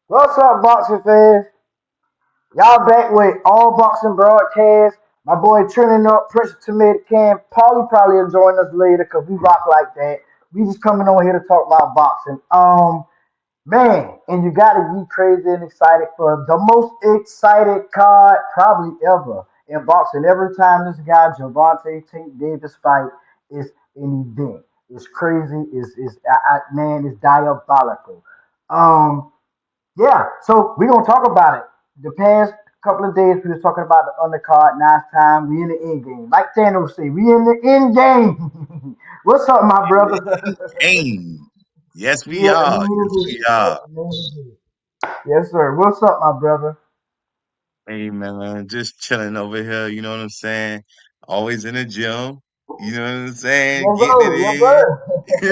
What's up, boxing fans? Y'all back with all boxing broadcasts. My boy trending up, Prince Tomato Can. Paulie probably will join us later because we rock like that. We just coming on here to talk about boxing. Man, and you gotta be crazy and excited for the most excited card probably ever in boxing. Every time this guy Javante Tank Davis fight is an event. It's crazy. Man, it's diabolical. Um, yeah, so we're gonna talk about it. The past couple of days we was talking about the undercard. Now it's time. We in the end game. Like Thanos say, we in the end game. What's up, my brother? Game. Yes, we Yeah, are. Yes, we are. man. Yes, sir. What's up, my brother? Hey, man, just chilling over here. You know what I'm saying? Always in the gym. You know what I'm saying? Yes, Getting sir. Yes, it sir. in.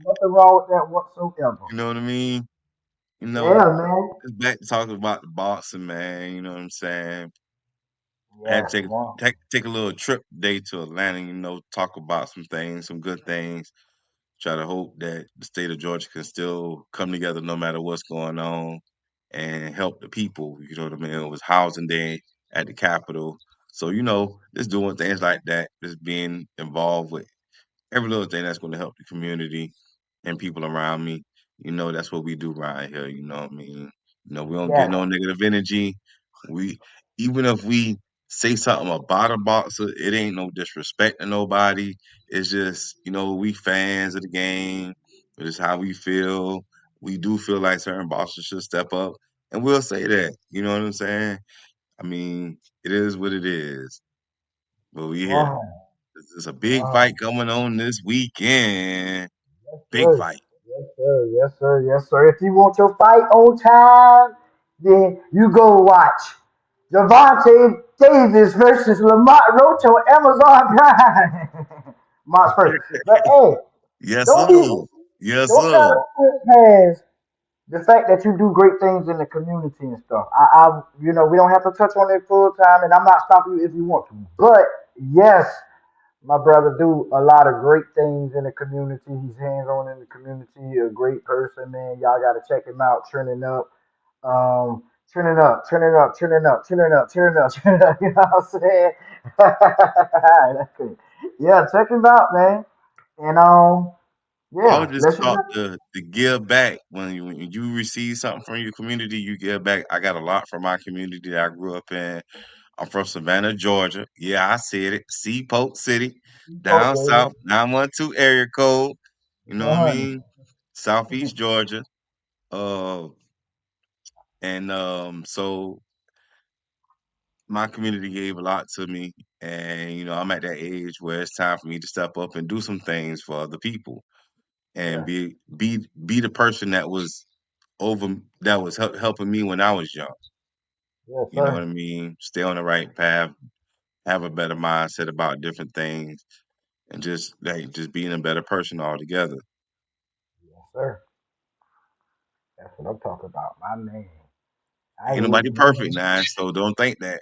Nothing wrong with that whatsoever. You know what I mean? You know, Yeah, man. just back to talking about the boxing, man. You know what I'm saying? I had Yes, to one. take a little trip today to Atlanta. Talk about some things, some good things. Try to hope that the state of Georgia can still come together no matter what's going on and help the people. You know what I mean? It was housing day at the Capitol. So, just doing things like that, just being involved with every little thing that's going to help the community and people around me. That's what we do right here. You know what I mean? We don't get Yes. no negative energy. We Even if we say something about a boxer, it ain't no disrespect to nobody. It's just, we fans of the game. It's how we feel. We do feel like certain boxers should step up. And we'll say that. You know what I'm saying? I mean, it is what it is. But we here. One. There's a big One. fight coming on this weekend. Yes, Big sir. fight. Yes, sir. Yes, sir. Yes, sir. If you want your fight on time, then you go watch Javante Davis versus Lamont Roach on Amazon Prime. March first. But hey, Yes, don't sir. be Yes, don't try sir. to skip past the fact that you do great things in the community and stuff. We don't have to touch on it full time, and I'm not stopping you if you want to. But yes, my brother do a lot of great things in the community. He's hands on in the community, a great person, man. Y'all gotta check him out, trending up. Trending up, trending up, trending up, trending up, trending up, trending up, you know what I'm saying? That's good. Yeah, check him out, man. And I yeah, was just let's taught to give back. When you receive something from your community, you give back. I got a lot from my community that I grew up in. I'm from Savannah, Georgia. Yeah, I said it. Seaport City, oh, down baby. south, 912 area code. You know what I 100. mean? Southeast Georgia. Uh, and so my community gave a lot to me, and I'm at that age where it's time for me to step up and do some things for other people, and Yeah, be the person that was helping me when I was young. yes, You know what I sir. mean? Stay on the right path, have a better mindset about different things, and just being a better person altogether. Yes, sir. That's what I'm talking about, my man. I Ain't hear nobody you, perfect man. now, so don't think that.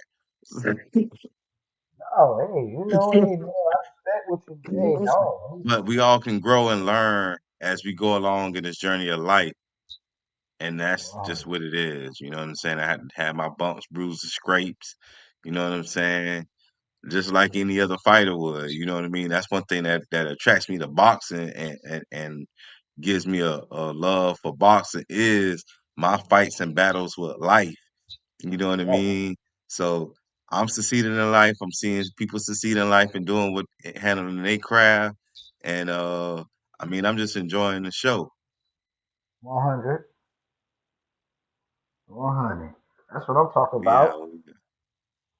Oh, hey, hey, man, I respect what you. Hey, no. But we all can grow and learn as we go along in this journey of life. And that's just Wow. what it is. You know what I'm saying? I had to have my bumps, bruises, scrapes. You know what I'm saying? Just like any other fighter would. You know what I mean? That's one thing that attracts me to boxing and gives me a love for boxing is my fights and battles with life. You know what I Yeah, mean? So I'm succeeding in life. I'm seeing people succeed in life and doing what handling their craft. And I mean, I'm just enjoying the show. 100. 100. That's what I'm talking Yeah. about.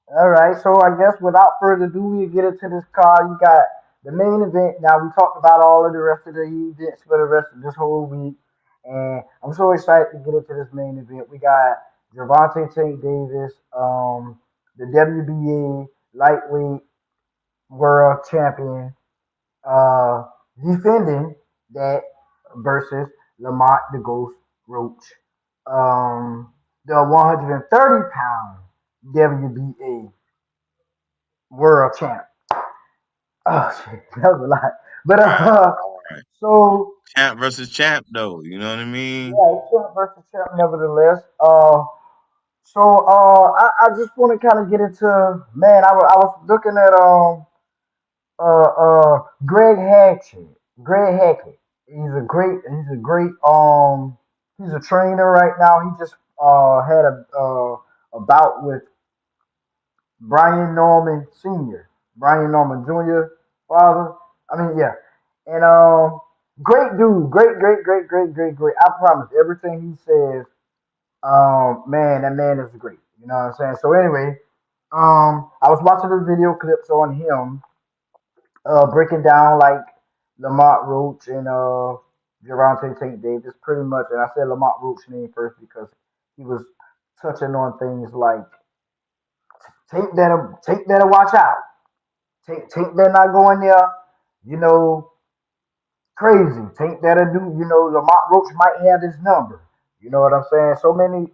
All right, so I guess without further ado, we get into this car. You got the main event. Now we talked about all of the rest of the events for the rest of this whole week, and I'm so excited to get into this main event. We got Javante St. Davis, the WBA lightweight world champion, uh, defending that versus Lamont the Ghost Roach, the 130-pound WBA world champ. Oh shit, that was a lot. But Right. Right. So Champ versus champ, though. You know what I mean? yeah, champ versus champ, nevertheless. I just want to kind of get into, man. I was looking at Greg Hackett. Greg Hackett. He's a trainer right now. He just had a bout with Brian Norman Sr., Brian Norman Jr. father. I mean, yeah. And great dude, great. I promise everything he says, man, that man is great. You know what I'm saying? So anyway, I was watching the video clips on him, breaking down like Lamont Roach and Gervonta St. Davis, pretty much. And I said Lamont Roach's name first because he was touching on things like take that, watch out. Tank better not go in there, you know, crazy. Tank better do, Lamont Roach might have his number. You know what I'm saying? So many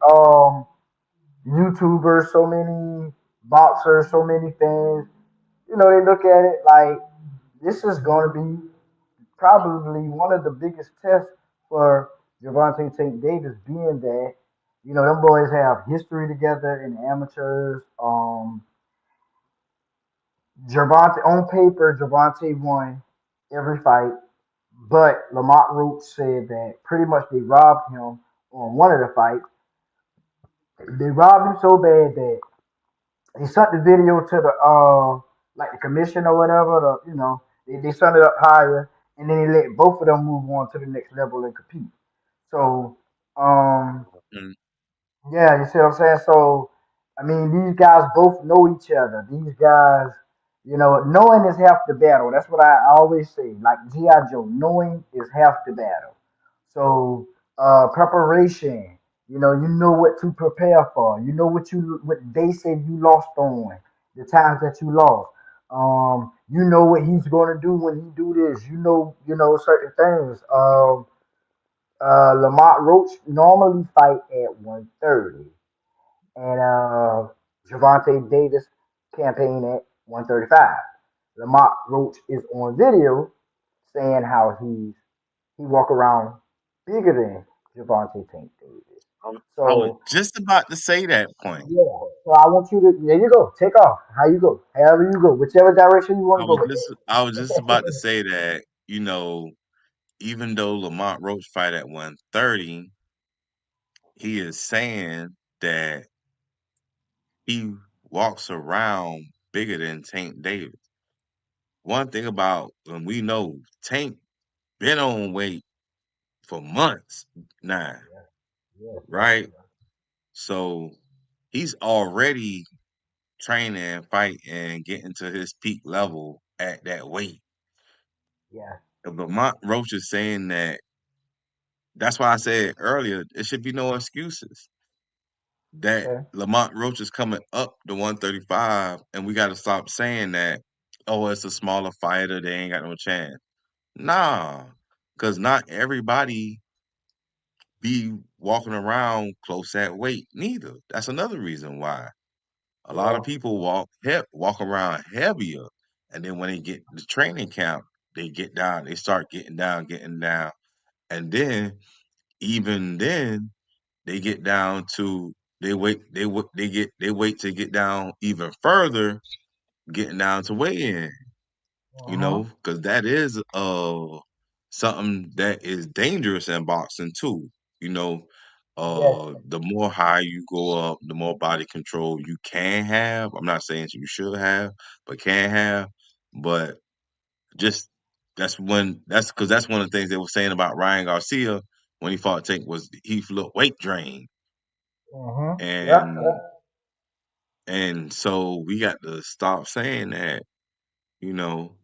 YouTubers, so many boxers, so many fans, they look at it like this is going to be probably one of the biggest tests for Javante St. Davis, being that, them boys have history together in amateurs. Javante on paper, Javante won every fight. But Lamont Roach said that pretty much they robbed him on one of the fights. They robbed him so bad that he sent the video to the like the commission or whatever. They sent it up higher, and then they let both of them move on to the next level and compete. So um Mm. yeah, you see what I'm saying? So, I mean, these guys both know each other. These guys, knowing is half the battle. That's what I always say. Like G.I. Joe, knowing is half the battle. So, preparation, you know what to prepare for. You know what they said you lost on, the times that you lost. You know what he's going to do when he do this. Certain things. Lamont Roach normally fight at 130, and Javante Davis campaign at 135. Lamont Roach is on video saying how he walk around bigger than Javante Tank Davis. I was So just about to say that point. yeah, so I want you to there you go, take off. How you go, however you go, whichever direction you want to go with I was just about to that. say that, even though Lamont Roach fight at 130, he is saying that he walks around bigger than Tank Davis. One thing about when we know Tank been on weight for months now, Yeah, yeah, yeah, right? yeah, So he's already training, fighting, and getting to his peak level at that weight. yeah. But Lamont Roach is saying that that's why I said earlier, there should be no excuses. That Okay. Lamont Roach is coming up to 135, and we got to stop saying that, oh, it's a smaller fighter, they ain't got no chance. Nah, because not everybody be walking around close at weight neither. That's another reason why. A lot Yeah. of people walk around heavier, and then when they get the training camp, they get down, they start getting down, and then even then they get down to they wait to get down even further, getting down to weigh in, Uh-huh. because that is something that is dangerous in boxing too. You know, Yes. the more high you go up, the more body control you can have. I'm not saying you should have, but can have. But just that's because that's one of the things they were saying about Ryan Garcia when he fought Tank was he looked weight drained. Uh-huh. Yeah. And so we got to stop saying that, you know,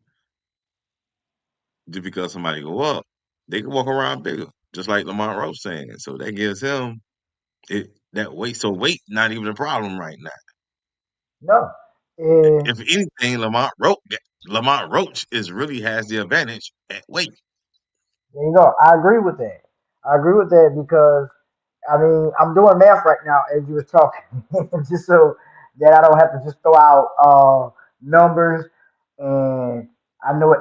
just because somebody go up, they can walk around bigger, just like Lamont Roach saying. So that gives him that weight. So weight not even a problem right now. No. And If anything, Lamont Roach is really has the advantage at weight. there you go. I agree with that. I agree with that because I mean I'm doing math right now as you were talking, just so that I don't have to just throw out numbers. And I know what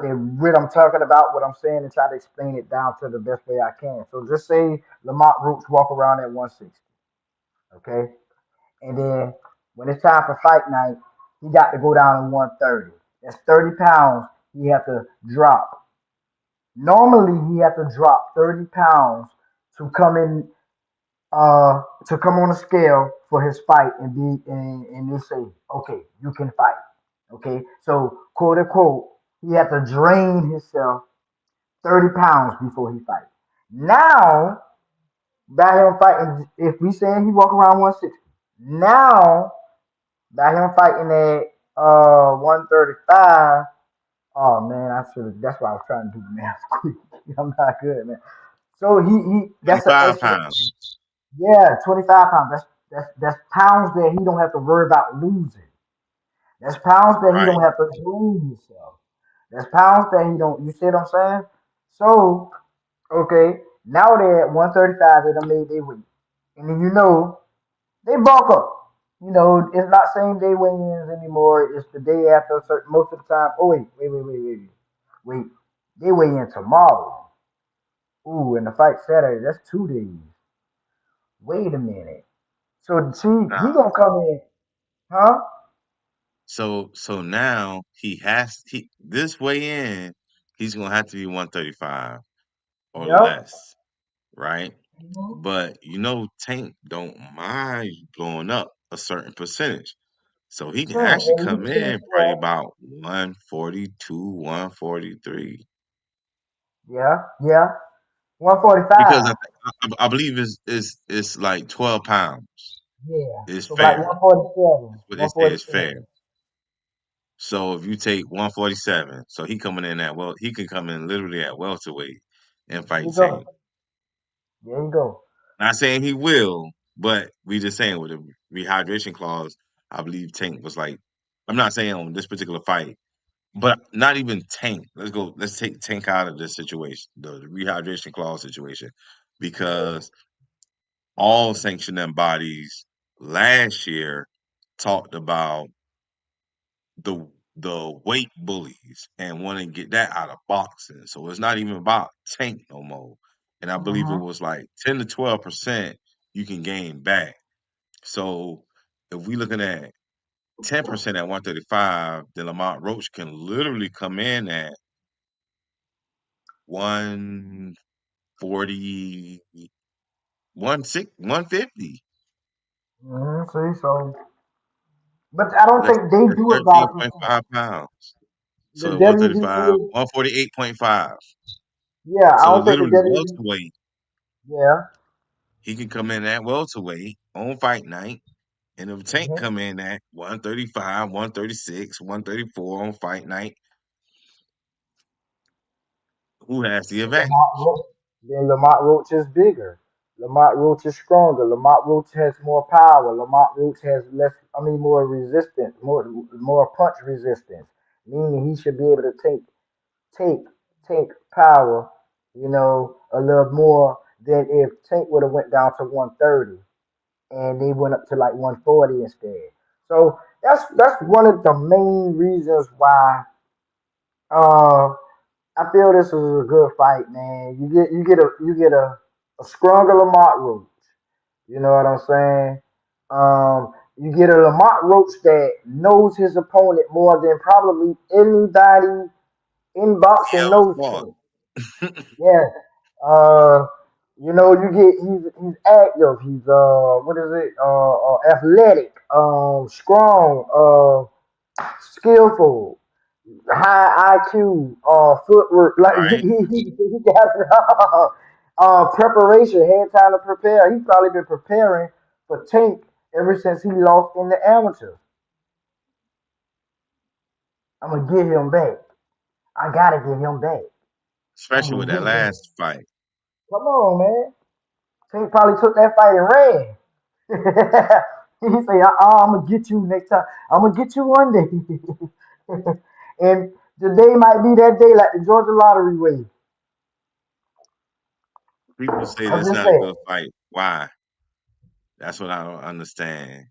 I'm talking about, what I'm saying, and try to explain it down to the best way I can. So just say Lamont Roots walk around at 160, okay? And then when it's time for fight night, he got to go down to 130. That's 30 pounds he have to drop. Normally he have to drop 30 pounds to come in to come on a scale for his fight and they say, okay, you can fight. Okay. So quote unquote, he had to drain himself 30 pounds before he fight. Now, by him fighting, if we saying he walk around 160, now by him fighting at 135. Oh man, I should. That's why I was trying to do the math quick. I'm not good, man. So he that's an 25 extra. pounds, Yeah, 25 pounds. That's pounds that he don't have to worry about losing. That's pounds that he right? don't have to drain himself. That's pounds that he don't. You see what I'm saying? So okay, now they're at 135. They done made their weight, and then they bulk up. It's not same day weigh-ins anymore. It's the day after. A certain most of the time. Oh wait. They weigh in tomorrow. Ooh, and the fight Saturday. That's 2 days. Wait a minute. So see, he Nah. gonna come in, huh? So now he this way in, he's gonna have to be 135 or Yep. less, right? Mhm. But Tank don't mind blowing up a certain percentage. So he can actually And come he can, in probably about 142, 143. yeah. Because 145. I believe it's like 12 pounds Yeah. is So like fair. 147. That's what they say is fair. 147. So if you take 147, so he coming in at he can come in literally at welterweight and There fight you go. Tank. There you go. Not saying he will, but we just saying with the rehydration clause, I believe Tank was like, I'm not saying on this particular fight, but not even Tank. Let's take Tank out of this situation, the rehydration clause situation, because all sanctioning bodies last year talked about the weight bullies and want to get that out of boxing. So it's not even about Tank no more. And I believe it Mm-hmm. was like 10 to 12% you can gain back. So if we looking at 10% at 135, then Lamont Roach can literally come in at 140, 150. See, so, but I don't That's think they that's do it by percent. 13.5 pounds. The So 135, WBA, 148.5. yeah, I So don't think the literally WBA, welterweight, yeah. he can come in at welterweight on fight night. And if Tank Mm-hmm. come in at 135, 136, 134 on fight night, who has the Then Lamont advantage? Roach, then Lamont Roach is bigger. Lamont Roach is stronger. Lamont Roach has more power. Lamont Roach has more resistance, more punch resistance. Meaning he should be able to take, take power, a little more than if Tank would have went down to 130 and they went up to like 140 instead. So that's one of the main reasons why uh I feel this is a good fight, man. You get a stronger Lamont Roach. You know what I'm saying? You get a Lamont Roach that knows his opponent more than probably anybody in boxing Yeah, of knows course. Tank. Yeah. Uh, you get he's active. He's what is it? Athletic. Strong. Skillful. High IQ. Footwork. Like Right? he got it all. Preparation. Had time to prepare. He's probably been preparing for Tank ever since he lost in the amateur. I'm gonna get him back. I gotta get him back. I'm Especially with gonna that get him. last fight. Come on, man. Tank probably took that fight and ran. He say, I'm gonna get you next time. I'm gonna get you one day. And today might be that day, like the Georgia lottery way. People say I'm that's just not a saying. good fight. Why? That's what I don't understand.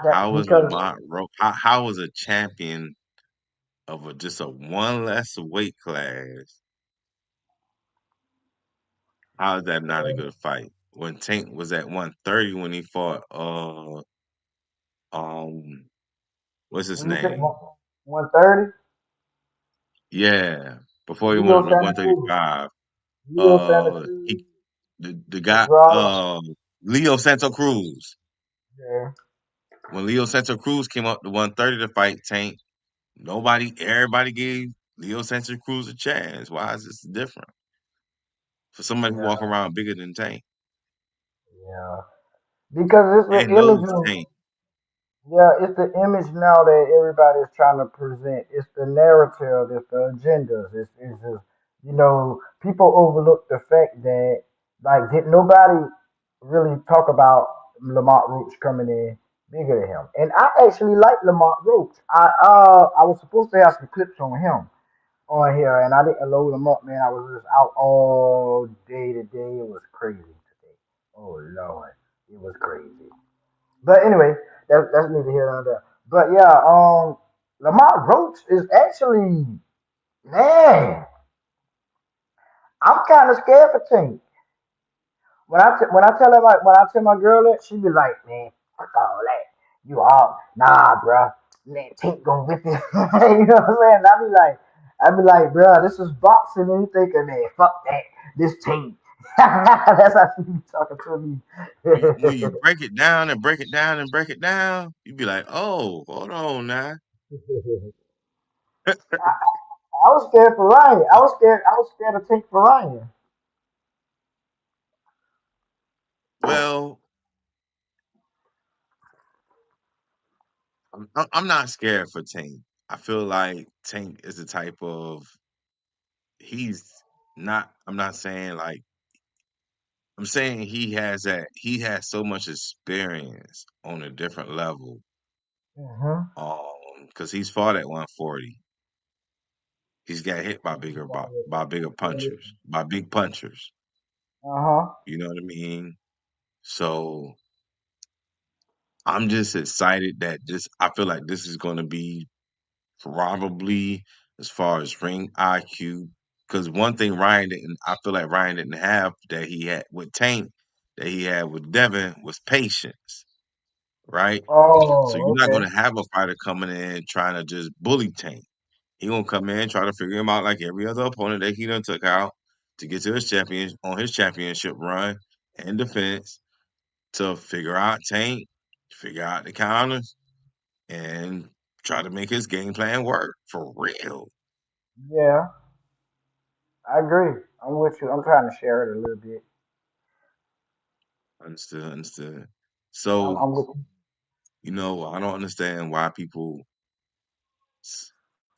That How is because Lamont Roach? How is a champion? of just a one less weight class, how is that not a good fight? When Tank was at 130 when he fought um what's his When you say name? 130, Yeah. Before he Leo went to Santa Cruz. 135. Leo Santa He Cruz. the guy Andrade. Leo Santo Cruz. Yeah, When Leo Santo Cruz came up to 130 to fight Tank, everybody gave Leo Santo Cruz a chance. Why is this different? For somebody who walk yeah, around bigger than Tank yeah. Because it's the and image knows of Tank. yeah, it's the image now that everybody is trying to present. It's the narrative, it's the agendas. It's just people overlook the fact that like did nobody really talk about Lamont Roach coming in bigger than him. And I actually like Lamont Roach. I was supposed to have some clips on him on here and I didn't load them up, man. I was just out all day today. It was crazy today. Oh Lord. It was crazy. But anyway, that's neither here nor there. But yeah, Lamont Roach is actually man. I'm kind of scared for Tank. When I tell my girl that, she be like, man, fuck all that. You all nah, bruh. Man, Tank gonna whip it. You know what I'm saying? I be like, bruh, this is boxing, and you thinking, man, fuck that. This Tank. That's how she be talking to me. When you break it down and break it down and break it down, you be like, oh, hold on now. I was scared for Ryan. I was scared. I was scared to take for Ryan. Well, I'm not scared for Tank. I feel like Tank is the type of he's not. I'm not saying like I'm saying he has so much experience on a different level. Mm-hmm. Because he's fought at 140. He's got hit by bigger punchers, by big punchers. Uh huh. You know what I mean? So I'm just excited that this. I feel like this is going to be probably as far as ring IQ. Because one thing I feel like Ryan didn't have that he had with Tank, that he had with Devin was patience, right? So Oh, you're not okay. gonna have a fighter coming in trying to just bully Tank. He gonna come in try to figure him out like every other opponent that he done took out to get to his championship run and defense to figure out Tank, figure out the counters, and try to make his game plan work for real. Yeah, I agree. I'm with you. I'm trying to share it a little bit. Understood, understood. Yeah, So, I'm with you. I don't understand why people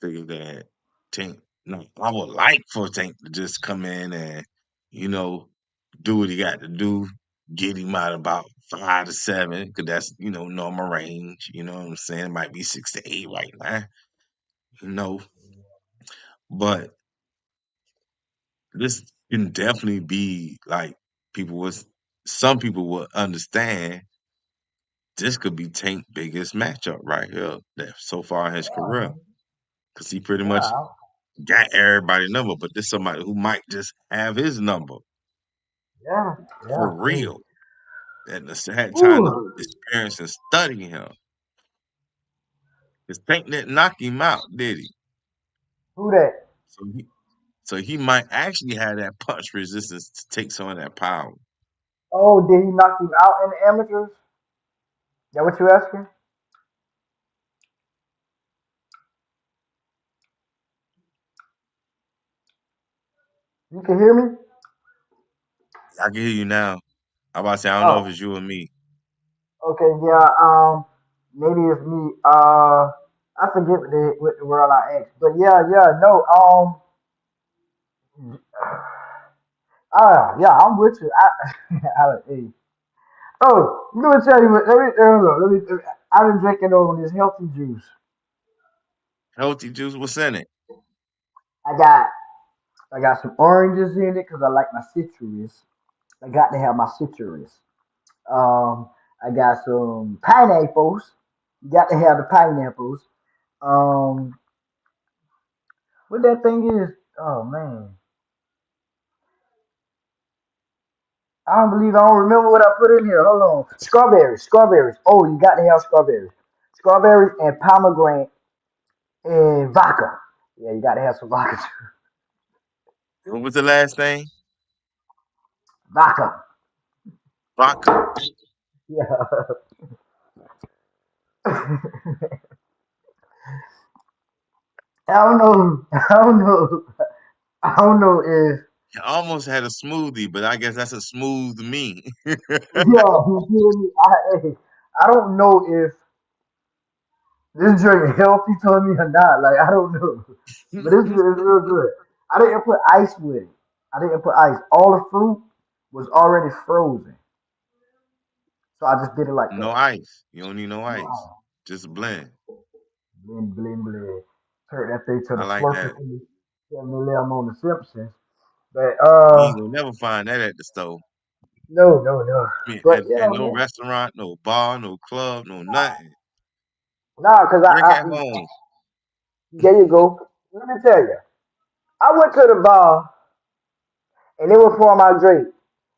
figure that Tank. No, I would like for Tank to just come in and, you know, do what he got to do, get him out about 5 to 7, because that's normal range. You know what I'm saying? It might be 6 to 8 right now. You know, but this can definitely be like people was some people will understand this could be Tank's biggest matchup right here that so far in his career. Yeah, Because he pretty much yeah, got everybody's number, but there's somebody who might just have his number yeah, yeah. for Hey, real and had time to ooh, experience and study him. Because Tank didn't knock him out, did he? who that? So he might actually have that punch resistance to take some of that power. Oh, did he knock him out in the amateurs? That what you asking? You can hear me? I can hear you now. I about to say I don't know if Oh, it's you or me. okay. Yeah. Maybe it's me. I forget what the world I asked, but yeah, yeah. No. Yeah, I'm with you. Hey. Oh, let me tell you what. I've been drinking on this healthy juice. Healthy juice, what's in it? I got, I got some oranges in it because I like my citrus. I got to have my citrus. I got some pineapples. You got to have the pineapples. Um, What that thing is? Oh man, I don't believe I don't remember what I put in here. Hold on. Strawberries, strawberries. Oh, you got to have strawberries. Strawberries and pomegranate and vodka. Yeah, you got to have some vodka. What was the last thing? Vodka. Vodka. Yeah. I don't know. I don't know. I don't know if I almost had a smoothie, but I guess that's a smooth me. yeah. You feel me? I don't know if this drink healthy to me or not. Like I don't know, but it's real good. I didn't put ice with it. I didn't put ice. All the fruit was already frozen, so I just did it like No that. ice. You don't need no No ice. ice. Just blend. Blend, blend, blend. Turn that thing to I the like Slurpee that. thing. Tell me I'm on the Simpsons. But You ain't gonna never find that at the store. no, no, no. I mean, But and no man, restaurant, no bar, no club, no nothing. nah, cause Drink at home. there you go. Let me tell you, I went to the bar and they were pouring my drink,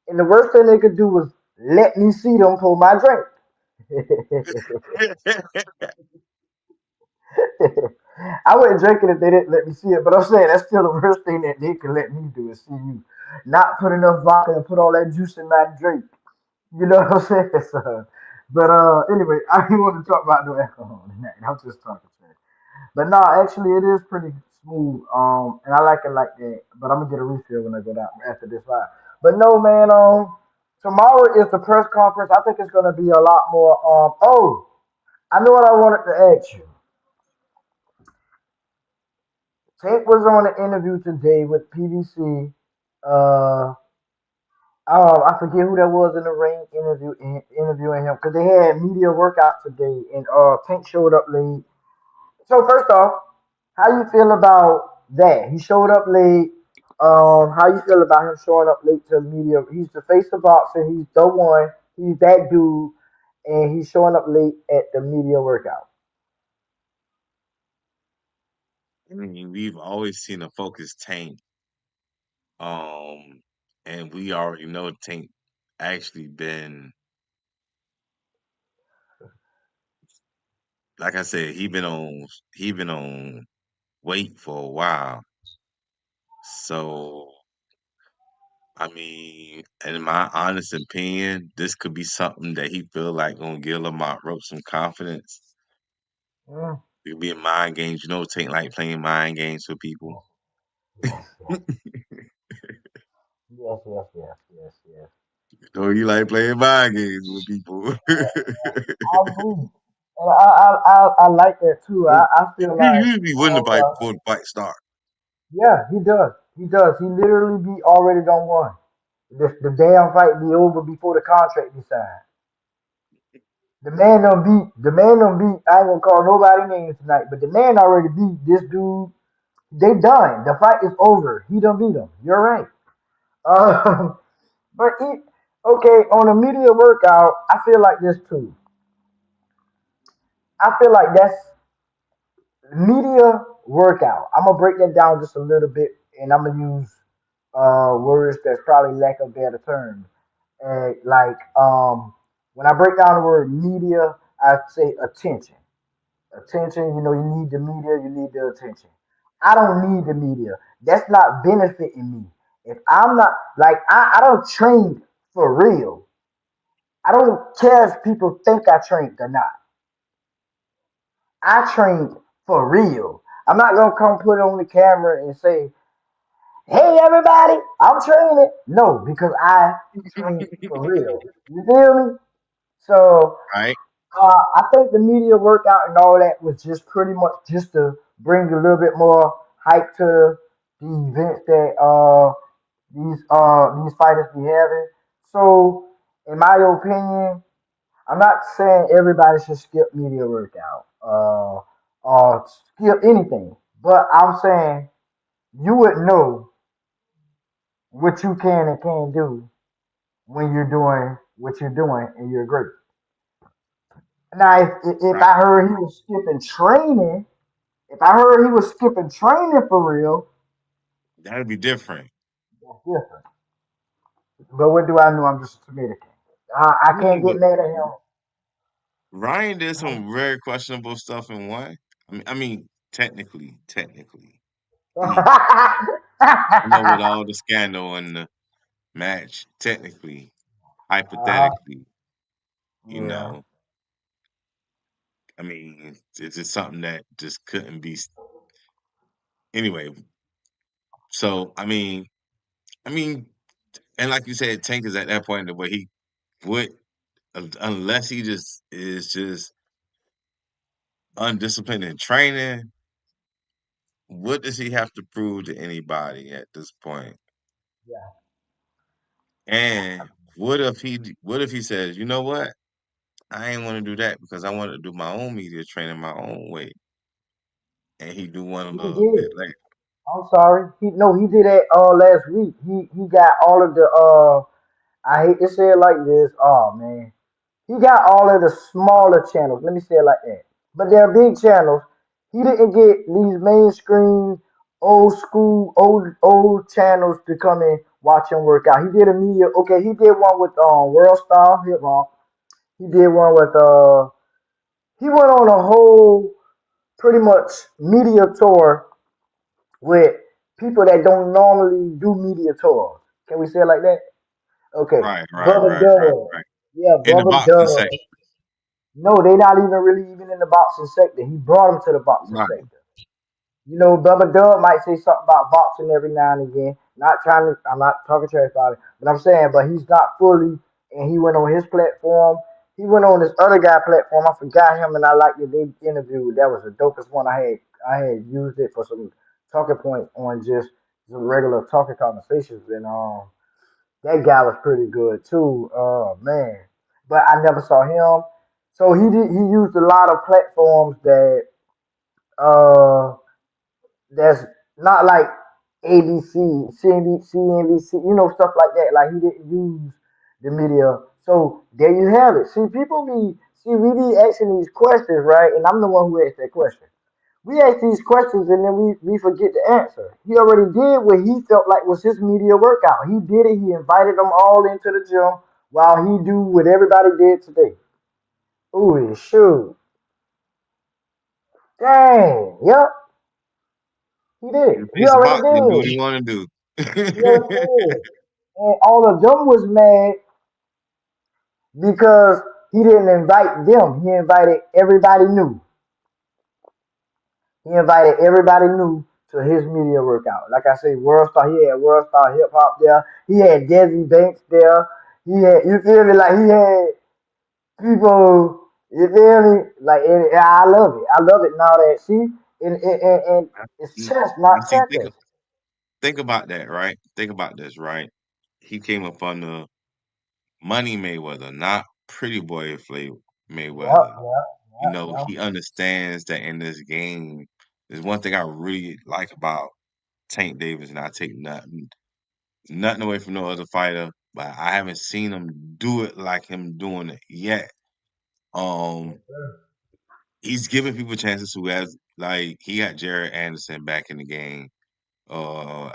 and the worst thing they could do was let me see them pour my drink. I wouldn't drink it if they didn't let me see it, but I'm saying that's still the worst thing that they could let me do is see you not put enough vodka and put all that juice in my drink. You know what I'm saying? So, but anyway, I didn't want to talk about no alcohol tonight. I'm just talking trash. But no, actually, it is pretty smooth. And I like it like that. But I'm gonna get a refill when I go down after this live. But no, man. Tomorrow is the press conference. I think it's gonna be a lot more. Oh, I know what I wanted to ask you. Tank was on an interview today with PBC. Uh, I forget who that was in the ring interviewing him because they had media workout today, and Tank showed up late. So first off, how you feel about that? He showed up late. How you feel about him showing up late to the media? He's the face of boxing. He's the one. He's that dude, and he's showing up late at the media workout. I mean, we've always seen a focused Tank. Um, and we already know Tank actually been, like I said, he been on weight for a while. So I mean, in my honest opinion, this could be something that he feel like gonna give Lamont Roach some confidence. Mm, It could be a mind games, Tank like playing mind games with people. yes, yes, yes, yes, yes, yes, yes, yes. So he like playing mind games with people. I agree. And I like that too. He I feel like, usually win the fight before the fight start. yeah, he does. He does. He literally be already done one. The damn fight be over before the contract be signed. The man done beat, I ain't gonna call nobody names tonight, but the man already beat this dude. They done. The fight is over. He done beat him. You're right. Uh, but okay, on a media workout, I feel like this too. I feel like that's media workout. I'm gonna break that down just a little bit, and I'm gonna use words that's probably lack of better terms. When I break down the word media, I say attention. Attention. You know, you need the media. You need the attention. I don't need the media. That's not benefiting me. If I'm not like I don't train for real. I don't care if people think I trained or not. I trained for real. I'm not gonna come put on the camera and say, "Hey, everybody, I'm training." No, because I train for real. You feel me? So Right? I think the media workout and all that was just pretty much just to bring a little bit more hype to the events that these fighters be having. So, in my opinion, I'm not saying everybody should skip media workout or skip anything, but I'm saying you would know what you can and can't do when you're doing what you're doing and you're great. Now, if Right. I heard he was skipping training, If I heard he was skipping training for real, That'd be different. that's different. But what do I know? I'm just a tomato can. I I can't mean, get but mad at him. Ryan did some very questionable stuff in one. I mean, technically, he, you know, with all the scandal and the match, technically, uh-huh. hypothetically, you Yeah. know, I mean, it's just something that just couldn't be. Anyway, so I mean, and like you said, Tank is at that point where he would, unless he just is just undisciplined in training, what does he have to prove to anybody at this point? Yeah. And what if he says, you know what? I ain't want to do that because I want to do my own media training my own way, and he do one a He little bit did. later. I'm sorry. He did that last week. He got all of the I hate to say it like this. Oh man. He got all of the smaller channels. Let me say it like that. But they're big channels. He didn't get these mainstream, old school, old channels to come and watch him work out. He did a media. Okay, he did one with World Star Hip Hop. He did one with He went on a whole pretty much media tour with people that don't normally do media tours. Can we say it like that? Okay, Right, right, Bubba right, right, Dub. right. Yeah, In the Bubba boxing Dub. section, No, they not even really even in the boxing sector. He brought them to the boxing right? sector. You know, Bubba Dub might say something about boxing every now and again. Not trying to, I'm not talking trash about it, but I'm saying, but he's not fully. And he went on his platform. He went on this other guy platform. I forgot him, and I liked it. They interviewed. That was the dopest one I had. I had used it for some talking points on just some regular talking conversations, and that guy was pretty good too. Oh man, but I never saw him. So he did. He used a lot of platforms that uh that's not like ABC, CNBC, you know, stuff like that. Like he didn't use the media. So there you have it. We be asking these questions, right? And I'm the one who asked that question. We ask these questions and then we forget the answer. He already did what he felt like was his media workout. He did it. He invited them all into the gym while he do what everybody did today. Ooh, shoot. Dang. Yep. He did In it. the He face of already boxing, do what did. he want to He already do. did. And all of them was mad because he didn't invite them. He invited everybody new. He invited everybody new to his media workout. Like I say, World Star, he had World Star Hip Hop there. He had Desi Banks there. He had, you feel me? Like he had people, you feel me? Like, and I love it. I love it now that, see, and it's chess, Now, not see, checkers. think about that, right? Think about this, right? He came up under Money Mayweather, not Pretty Boy Yep, Mayweather. yep, You yep, know, yep. he understands that in this game, there's one thing I really like about Tank Davis, and I take nothing away from no other fighter, but I haven't seen him do it like him doing it yet. Um, Yes, sir. he's giving people chances who has like he got Jared Anderson back in the game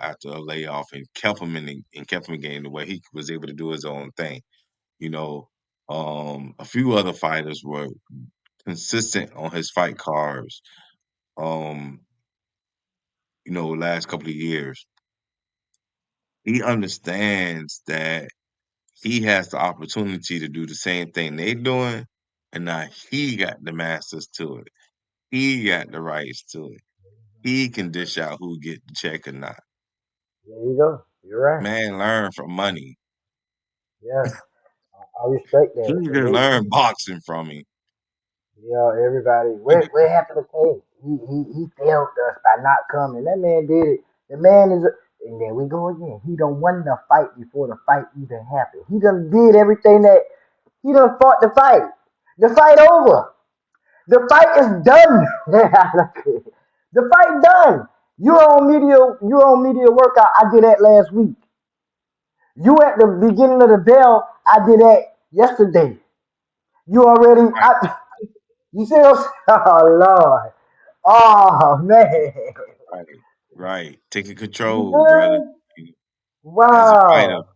after a layoff and kept him and kept him in the game the way he was able to do his own thing. You know, a few other fighters were consistent on his fight cards. Um, last couple of years, he understands that he has the opportunity to do the same thing they doing, and now he got the masters to it. He got the rights to it. He can dish out who get the check or not. There you go. You're right. Man, learn from money. Yeah, I respect He that. So can learn boxing from me. yeah, everybody, what happened to Tate? He failed us by not coming. That man did it. The man is, and there we go again. He done won the fight before the fight even happened. He done did everything that he done fought the fight. The fight over. The fight is done. The fight done. You're on media workout. I did that last week. You at the beginning of the bell. I did that yesterday. You already. Right. You see what I'm saying? Oh Lord. Oh man. Right, right. Taking You control, brother. good? You- As a fighter, Wow.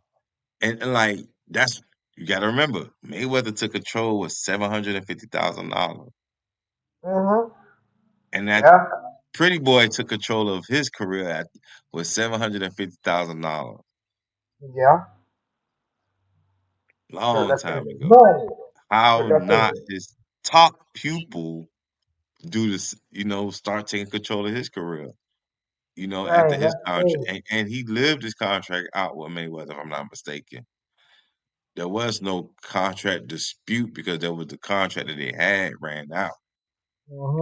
and like that's you got to remember, Mayweather took control with $750,000, Mm-hmm. and that Yeah. Pretty Boy took control of his career at with $750,000, Yeah. Turned long that thing time to ago. money. How Turned that thing not to his top pupil do this? Start taking control of his career. After man, his that's contract, crazy. and he lived his contract out with Mayweather, if I'm not mistaken. There was no contract dispute because there was the contract that they had ran out,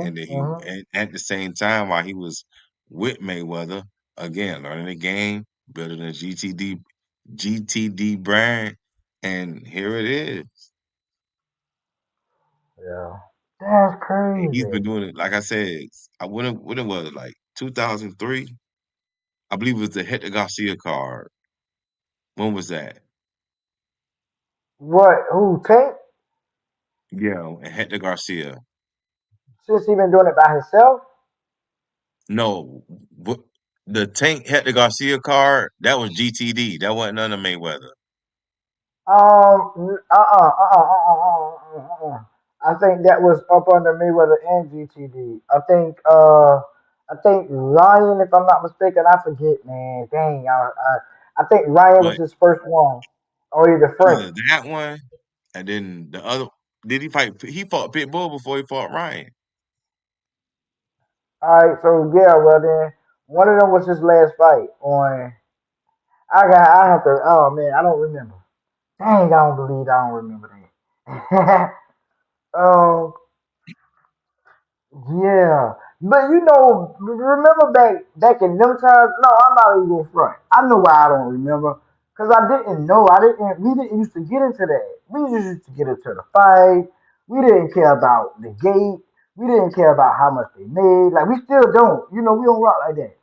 and then Mm-hmm. he Mm-hmm. and at the same time while he was with Mayweather, again learning the game, building a GTD brand, and here it is. Yeah. That's And he's been crazy. doing it, like I said. When it was like 2003, I believe it was the Hector Garcia card. When was that? What? Who? Tank? Yeah, and Hector Garcia. Since he been doing it by himself? No, what the Tank Hector Garcia card, that was GTD. That wasn't none of Mayweather. I think that was up under Mayweather and GTD. I think Ryan, if I'm not mistaken, I forget, man. Dang, I think Ryan was But his first one, or either Frank. either that one and then the other did he fight he fought Pitbull before he fought Ryan. All right, so yeah, well then, one of them was his last fight on. I have to. Oh man, I don't remember. Dang, I don't remember that. Yeah, but remember back in them times? No, I'm not even going front. I know why I don't remember, cause I didn't know. I didn't. We didn't used to get into that. We just used to get into the fight. We didn't care about the gate. We didn't care about how much they made. Like we still don't. We don't rock like that.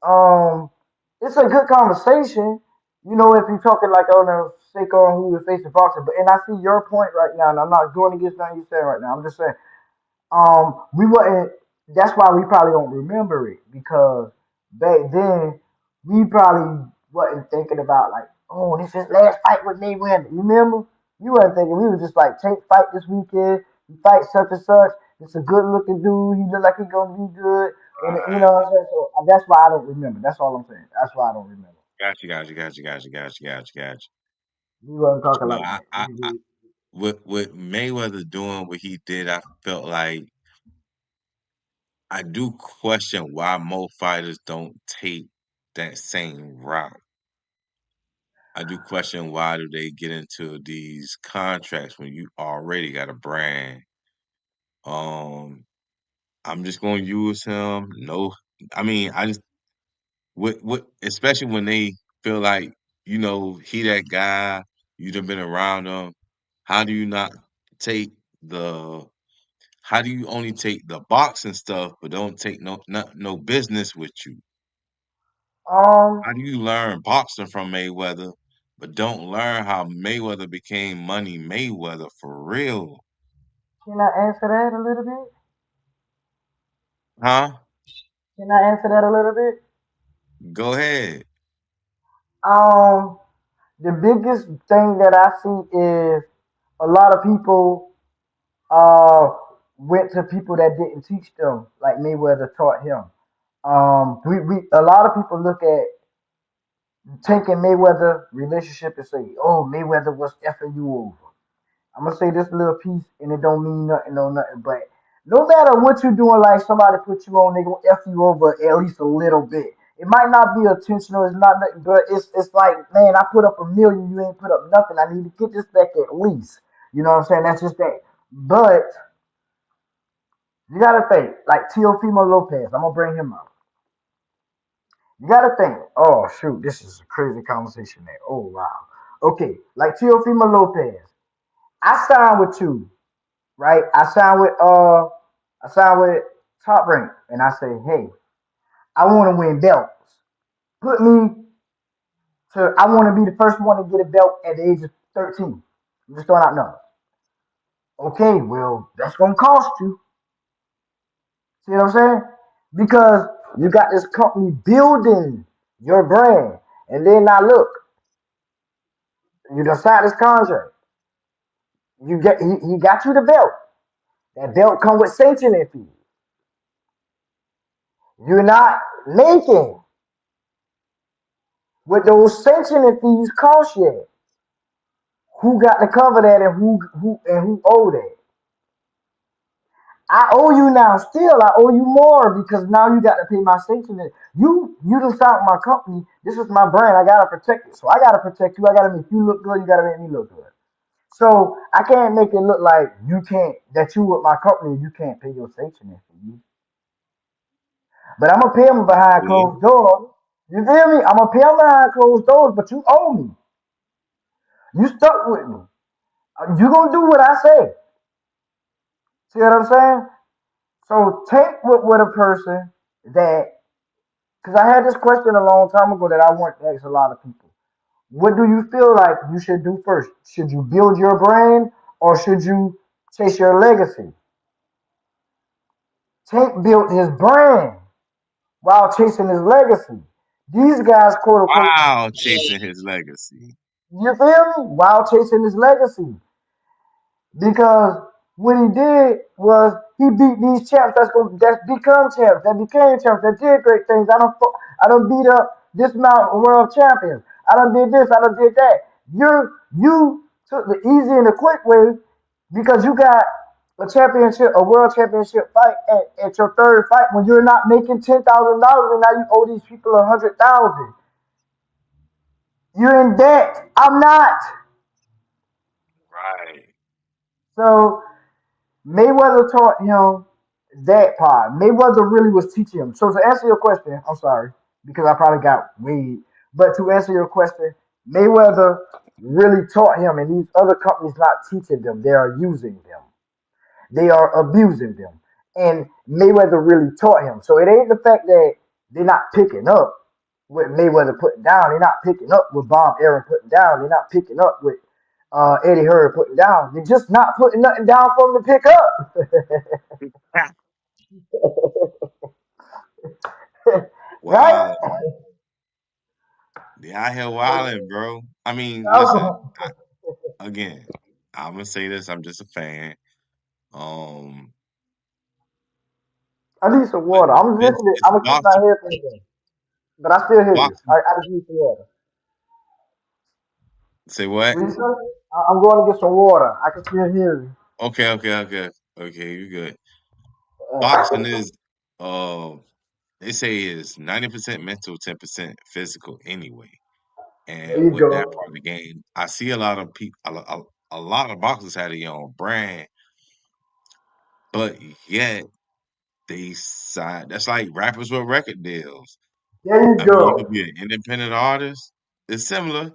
Um, it's a good conversation. If you're talking like on the sake on who was facing boxing, but and I see your point right now, and I'm not going against nothing you saying right now. I'm just saying we wasn't. That's why we probably don't remember it because back then we probably wasn't thinking about like, oh, this is last fight with Mayweather. You remember? You wasn't thinking. We were just like, take fight this weekend. He fight such and such. It's a good looking dude. He look like he gonna be good. And you Right. know what I'm saying? So that's why I don't remember. That's all I'm saying. That's why I don't remember. Got you. We wasn't But talking like I that. with Mayweather doing what he did, I felt like I do question why more fighters don't take that same route. I do question why do they get into these contracts when you already got a brand. Um, I'm just gonna use him. No, I mean, I just what especially when they feel like he that guy. You done been around him. How do you not take the? How do you only take the boxing stuff, but don't take no business with you? Um, How do you learn boxing from Mayweather, but don't learn how Mayweather became Money Mayweather for real? can I answer that a little bit? Huh? Can I answer that a little bit? Go ahead. Um, the biggest thing that I see is a lot of people uh went to people that didn't teach them, like Mayweather taught him. We a lot of people look at taking Mayweather relationship and say, "Oh, Mayweather was effing you over." I'm gonna say this little piece, and it don't mean nothing, no nothing. But no matter what you're doing, like somebody put you on, they gonna f you over at least a little bit. It might not be intentional, it's not nothing, but it's like, man, I put up a million, you ain't put up nothing. I need to get this back at least. You know what I'm saying? That's just that. But you gotta think, like Teofimo Lopez. I'm gonna bring him up. You gotta think. Oh shoot, this is a crazy conversation there. Oh wow. Okay, like Teofimo Lopez. I signed with you, right? I signed with Top Rank, and I say, hey, I want to win belts. Put me I want to be the first one to get a belt at the age of 13. I'm just throwing out numbers. Okay, well, that's gonna cost you. See what I'm saying? Because you got this company building your brand, and then now look, you done signed this contract. He got you the belt. That belt come with sanctioning fees. You're not making what those sanctioning fees cost yet. Who got to cover that and who owe that? I owe you now. Still, I owe you more because now you got to pay my sanctioning. You done signed my company. This is my brand. I gotta protect it. So I gotta protect you. I gotta make you look good. You gotta make me look good. So I can't make it look like you can't that you with my company you can't pay your sanctioning fee. But I'm gonna pay them behind Yeah. closed doors. You feel me? I'm gonna pay them behind closed doors, but you owe me. You stuck with me. You gonna do what I say. See what I'm saying? So take with a person that, because I had this question a long time ago that I want to ask a lot of people. What do you feel like you should do first? Should you build your brand or should you chase your legacy? Tank built his brand while chasing his legacy. These guys, quote unquote, Wow, chasing his legacy. you feel me? While chasing his legacy. Because what he did was he beat these champs that's become champs, that became champs, that did great things. I don't beat up this amount of world champions. I don't did this, I don't did that. You took the easy and the quick way because you got a championship, a world championship fight at your third fight when you're not making $10,000 and now you owe these people 100,000. You're in debt. I'm not. Right. So Mayweather taught him that part. Mayweather really was teaching him. So to answer your question, I'm sorry because I probably got weed, but to answer your question, Mayweather really taught him, and these other companies not teaching them; they are using them. They are abusing them, and Mayweather really taught him. So it ain't the fact that they're not picking up what Mayweather putting down. They're not picking up what Bob Aaron putting down. They're not picking up what Eddie Hearn putting down. They're just not putting nothing down for them to pick up. Right? Wow. They out here So, wilding, bro. I mean, listen, again, I'm gonna say this, I'm just a fan. Um, I need some but water. I'm listening. it's I'm gonna keep my boxing. headphones in, but I still hear you. Boxing. I just need some water. Say what? What you say? I'm going to get some water. I can still hear you. Okay, okay, okay, okay. You good? Boxing Uh, is, uh, they say is 90% mental, 10% physical anyway. there And you with that go. part of the game, I see a lot of people, a lot of boxers had their own brand, but yet they side. That's like rappers with record deals. There you I mean, you could go. be an independent artist. It's similar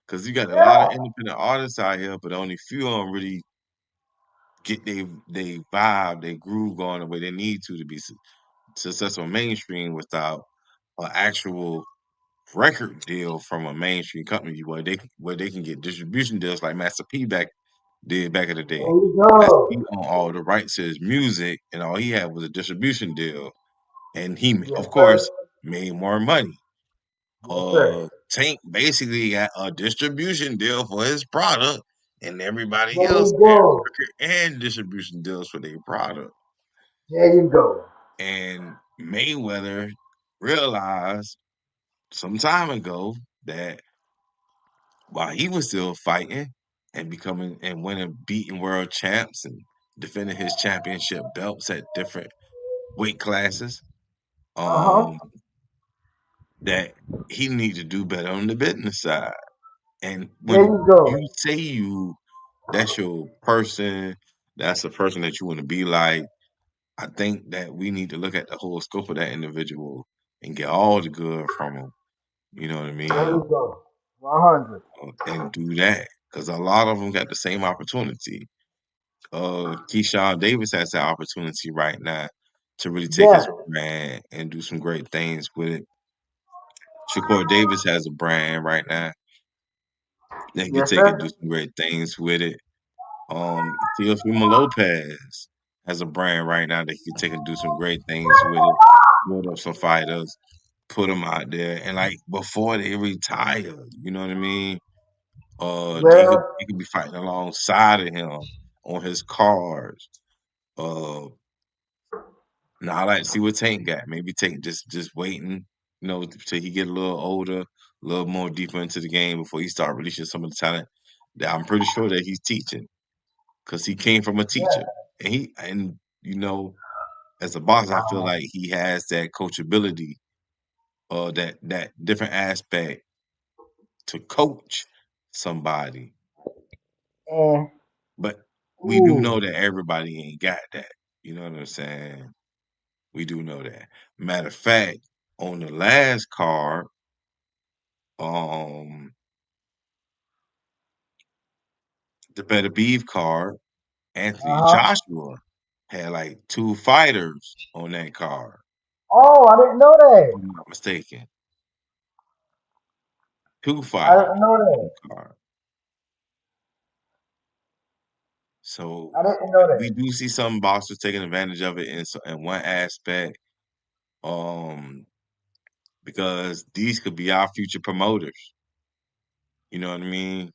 because you got a lot of Yeah. independent artists out here, but only few of them really get they vibe, they groove going the way they need to be successful mainstream without an actual record deal from a mainstream company where they can get distribution deals like Master P did back in the There day. you Master P go. owned all the rights to his music, and all he had was a distribution deal, and he, Yes, of sir. course, made more money. Yes, sir. Tank basically got a distribution deal for his product, and everybody There else you had go. record and distribution deals for their product. There you go. And Mayweather realized some time ago that while he was still fighting and becoming and winning, beating world champs and defending his championship belts at different weight classes, Uh huh. um, that he need to do better on the business side. And There when you go. you say that's your person, that's the person that you want to be like, I think that we need to look at the whole scope of that individual and get all the good from him. You know what I There mean? you go. 100. And do that because a lot of them got the same opportunity. Keyshawn Davis has that opportunity right now to really take Yes. his brand and do some great things with it. Shakur Davis has a brand right now that he can Yes, take and sir. do some great things with it. Teofimo Lopez. has a brand right now that he can take and do some great things with it, build up some fighters, put them out there, and like before they retire, you know what I mean? Well, They could be fighting alongside of him on his cards. Uh, Now I like to see what Tank got. Maybe Tank just waiting, till he get a little older, a little more deeper into the game before he start releasing some of the talent that I'm pretty sure that he's teaching because he came from a teacher, yeah, and as a boxer, I feel like he has that coachability, that different aspect to coach somebody. and But we do ooh, know that everybody ain't got that. You know what I'm saying? We do know that. Matter of fact, on the last card, um, the Better Beef card, Anthony uh-huh. Joshua had like two fighters on that card, Oh, I didn't know if that. I'm not mistaken. Two I didn't fighters know on that. the card. So I didn't know we that. do see some boxers taking advantage of it in one aspect, um, because these could be our future promoters. You know what I mean?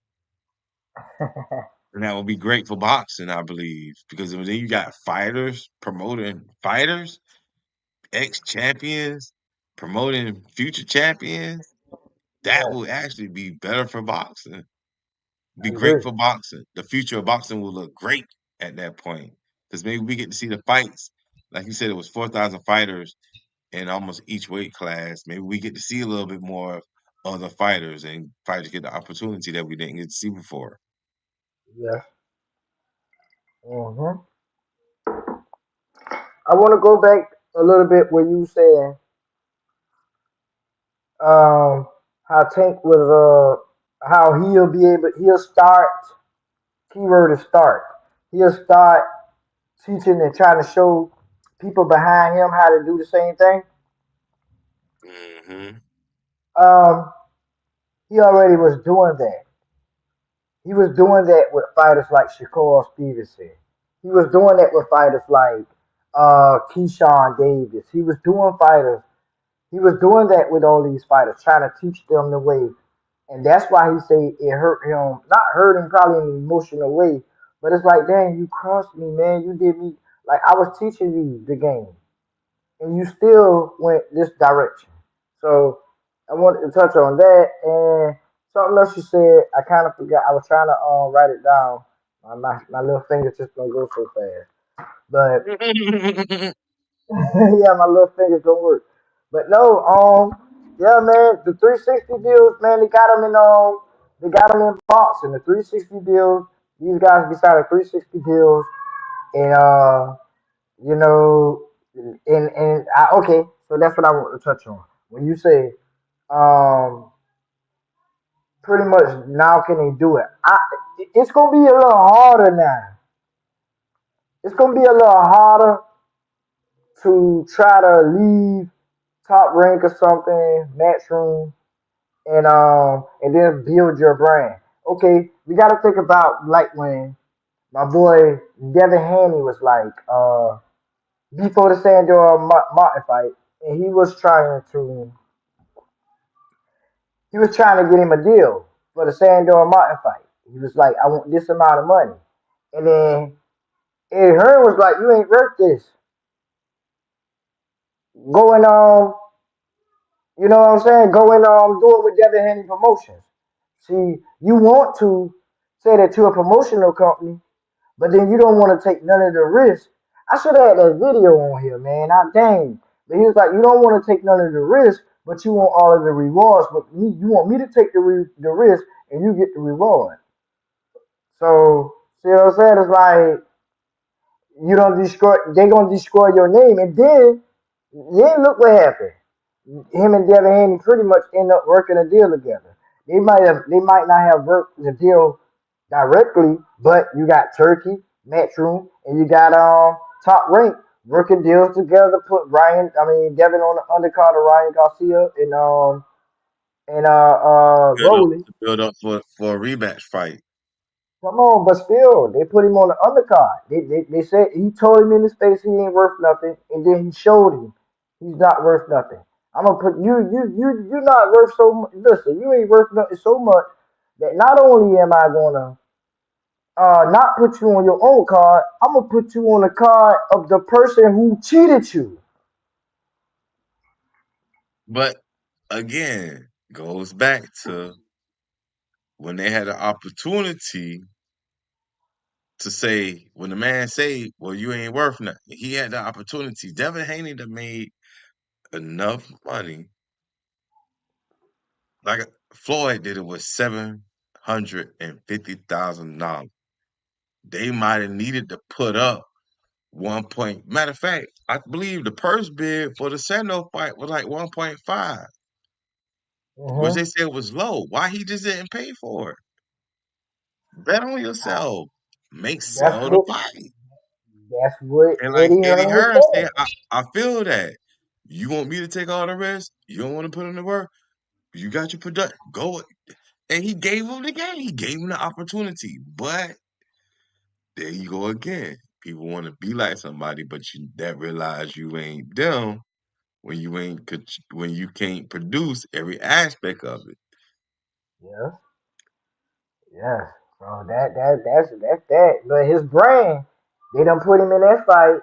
And that would be great for boxing, I believe, because then you got fighters promoting fighters, ex champions promoting future champions. That Yeah, will actually be better for boxing. Be I great agree. for boxing. The future of boxing will look great at that point because maybe we get to see the fights. Like you said, it was 4,000 fighters in almost each weight class. Maybe we get to see a little bit more of other fighters and fighters get the opportunity that we didn't get to see before. Yeah. Hmm. I want to go back a little bit where you saying how Tank was how he'll start, keyword is start. He'll start teaching and trying to show people behind him how to do the same thing. Hmm. Um, he already was doing that. He was doing that with fighters like Shakur Stevenson. He was doing that with fighters like Keyshawn Davis. He was doing that with all these fighters, trying to teach them the way. And that's why he say it hurt him, not hurt him probably in an emotional way, but it's like, dang, you crossed me, man. You did me like I was teaching you the game, and you still went this direction. So I wanted to touch on that and something else you said. I kind of forgot. I was trying to write it down. My little fingers just don't go so fast, but yeah, my little fingers don't work. But no, yeah, man, the 360 deals, man, they got them in boxing. The 360 deals, these guys decided 360 deals, and you know, okay, so that's what I want to touch on. When you say, um, pretty much now can they do it? It's gonna be a little harder now. It's gonna be a little harder to try to leave top rank or something, matchroom, and then build your brand. Okay, we got to think about like when my boy Devin Haney was like before the Sandor Martin fight, and he was trying to get him a deal for the Sandor Martin fight. He was like, I want this amount of money, and then Eddie Hearn was like, you ain't worth this. Going on, you know what I'm saying? Going do it with Devin Haney Promotions. See, you want to say that you're a promotional company, but then you don't want to take none of the risk. I should have had that video on here, man. I dang. But he was like, you don't want to take none of the risk, but you want all of the rewards. But you want me to take the risk, and you get the reward. So, see what I'm saying? It's like you don't destroy. They gonna destroy your name, and then look what happened. Him and Devin Haney pretty much end up working a deal together. They might not have worked the deal directly, but you got Turkey, Matchroom, and you got Top Rank working deals together. Put Devin on the undercard of Ryan Garcia and build up Rolly. to build up for a rematch fight. Come on, but still, they put him on the undercard. They said he told him in his face he ain't worth nothing, and then he showed him he's not worth nothing. I'm gonna put you're not worth so much. Listen, you ain't worth nothing so much that not only am I gonna not put you on your own card, I'm gonna put you on the card of the person who cheated you. But again, goes back to when they had an opportunity to say, when the man say, "Well, you ain't worth nothing," he had the opportunity. Devin Haney done made enough money. Like Floyd did it with $750,000. They might have needed to put up 1 point. Matter of fact, I believe the purse bid for the Sando fight was like 1.5, which they Hmm. said was low. Why he just didn't pay for it? Bet on yourself. Make That's sell the what fight. And like Eddie Eddie Hearn Hearn said, said. I feel that. You want me to take all the risk? You don't want to put in the work? You got your product. Go. And he gave him the game. He gave him the opportunity. But there you go again. People want to be like somebody, but you that realize you ain't them when you can't produce every aspect of it. Yeah, yeah. So that's that. But his brain, they done put him in that fight.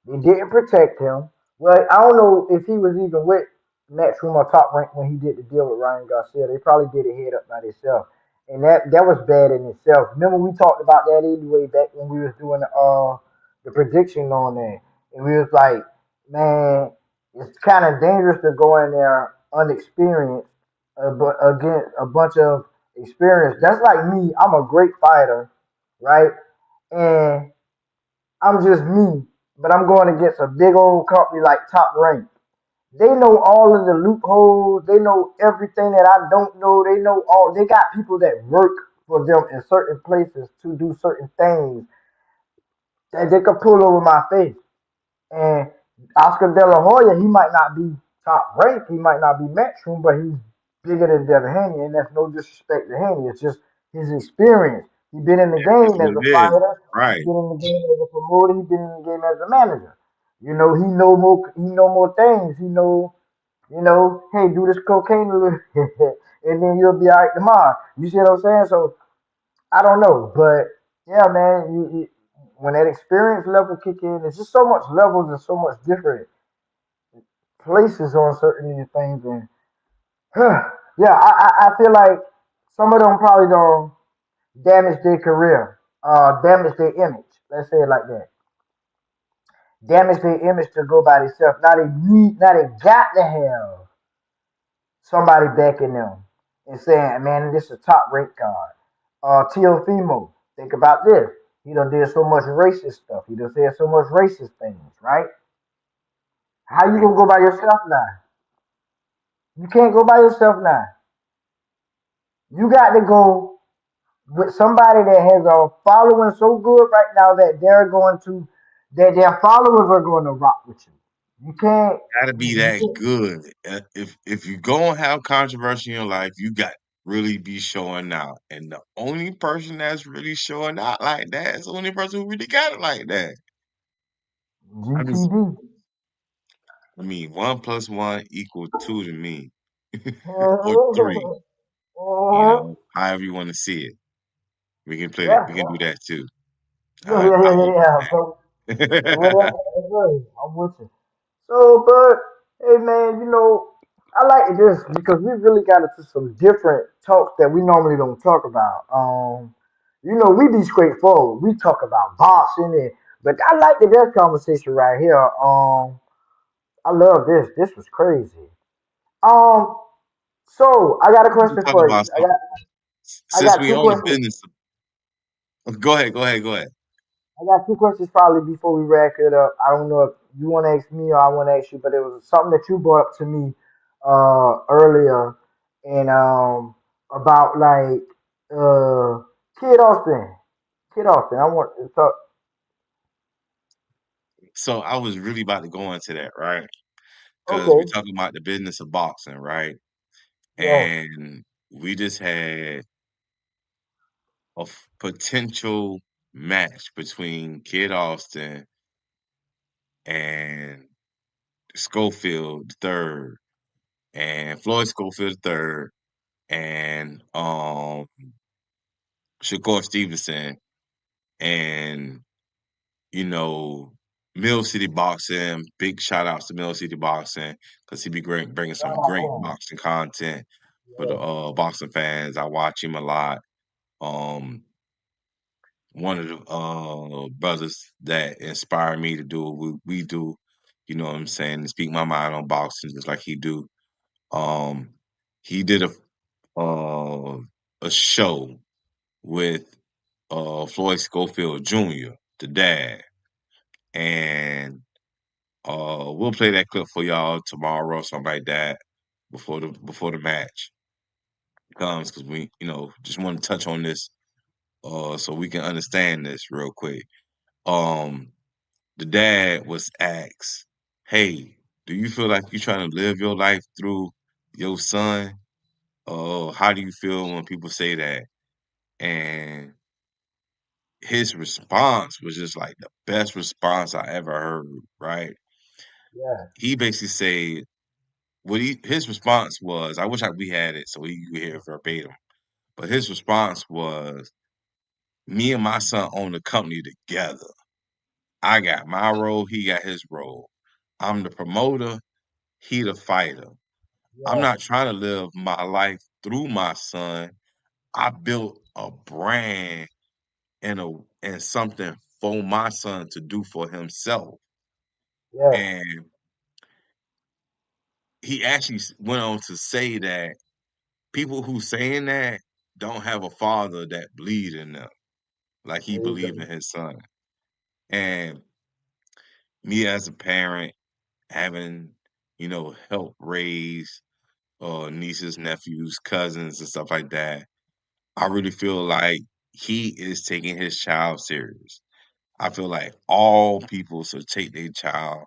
They didn't protect him. Well, I don't know if he was even with Matchroom or Top Rank when he did the deal with Ryan Garcia. They probably did it head up by themselves. And that was bad in itself. Remember we talked about that anyway back when we was doing the prediction on that. And we was like, man, it's kind of dangerous to go in there unexperienced, but against a bunch of experience. That's like me. I'm a great fighter, right? And I'm just me, but I'm going against a big old company like Top Rank. They know all of the loopholes. They know everything that I don't know. They know all. They got people that work for them in certain places to do certain things that they could pull over my face. And Oscar De La Hoya, he might not be top ranked, he might not be matchroom, but he's bigger than Devin Haney, and that's no disrespect to Haney. It's just his experience. He's been in the That's game what as a it is. fighter. He's Right. been in the game as a promoter. He's been in the game as a manager. You know, he know more. He know more things. He know. You know, hey, do this cocaine a little, and then you'll be all right tomorrow. You see what I'm saying? So I don't know, but yeah, man, when that experience level kick in, it's just so much levels and so much different places on certain of these things, and yeah, I feel like some of them probably don't damage their career, damage their image. Let's say it like that. Damage their image to go by themselves. Now they got to have somebody backing them and saying, man, this is a top rank card. Teofimo, think about this. He done did so much racist stuff. He done said so much racist things, right? How you Right. gonna go by yourself now? You can't go by yourself now. You got to go with somebody that has a following so good right now that that their followers are going to rock with you. You can't. Gotta be You that can't. good. If you gonna have controversy in your life, you got really be showing out. And the only person that's really showing out like that is the only person who really got it like that. I just GTD. I mean 1 + 1 = 2 to me. Or three. Uh-huh. You Uh-huh. know, however you want to see it. We can play that. Yeah, We can yeah, do that too. yeah, yeah, I yeah, won't yeah, be yeah. So mad. whatever. That's right. I'm with you. So, but hey, man, I like this because we really got into some different talks that we normally don't talk about. We be straightforward. We talk about boxing, but I like this conversation right here. I love this. This was crazy. Um, so I got a We can question talk for about you. some I since got we two on the questions. business. Go ahead, go ahead, go ahead. I got two questions probably before we wrap it up. I don't know if you want to ask me or I want to ask you, but it was something that you brought up to me earlier, and about like uh Kid Austin. Kid Austin. I want to talk. So I was really about to go into that, right? Because we Okay. talking about the business of boxing, right? Yes. And we just had potential match between Kid Austin and Schofield the third, and Floyd Schofield the third, and Shakur Stevenson, and you know, Mill City Boxing. Big shout outs to Mill City Boxing because he be bringing Shout some out to great him. boxing content for the Yeah, boxing fans. I watch him a lot. Um, One of the brothers that inspired me to do what we do. You know what I'm saying? To speak my mind on boxing just like he do. Um, he did uh, a show with Floyd Schofield Jr., the dad, and we'll play that clip for y'all tomorrow, something like that, before the match comes, because we just want to touch on this so we can understand this real quick. Um, the dad was asked, "Hey, do you feel like you're trying to live your life through your son? How do you feel when people say that?" And his response was just like the best response I ever heard. Right? yeah, He basically said his response was. I wish we had it so he could hear it verbatim. But his response was, "Me and my son own the company together. I got my role, he got his role. I'm the promoter, he the fighter. I'm yeah, not trying to live my life through my son. I built a brand and something for my son to do for himself." yeah, And he actually went on to say that people who saying that don't have a father that believe in them like he there you go. believed in his son. And me as a parent, having helped raise nieces, nephews, cousins, and stuff like that, I really feel like he is taking his child serious. I feel like all people should take their child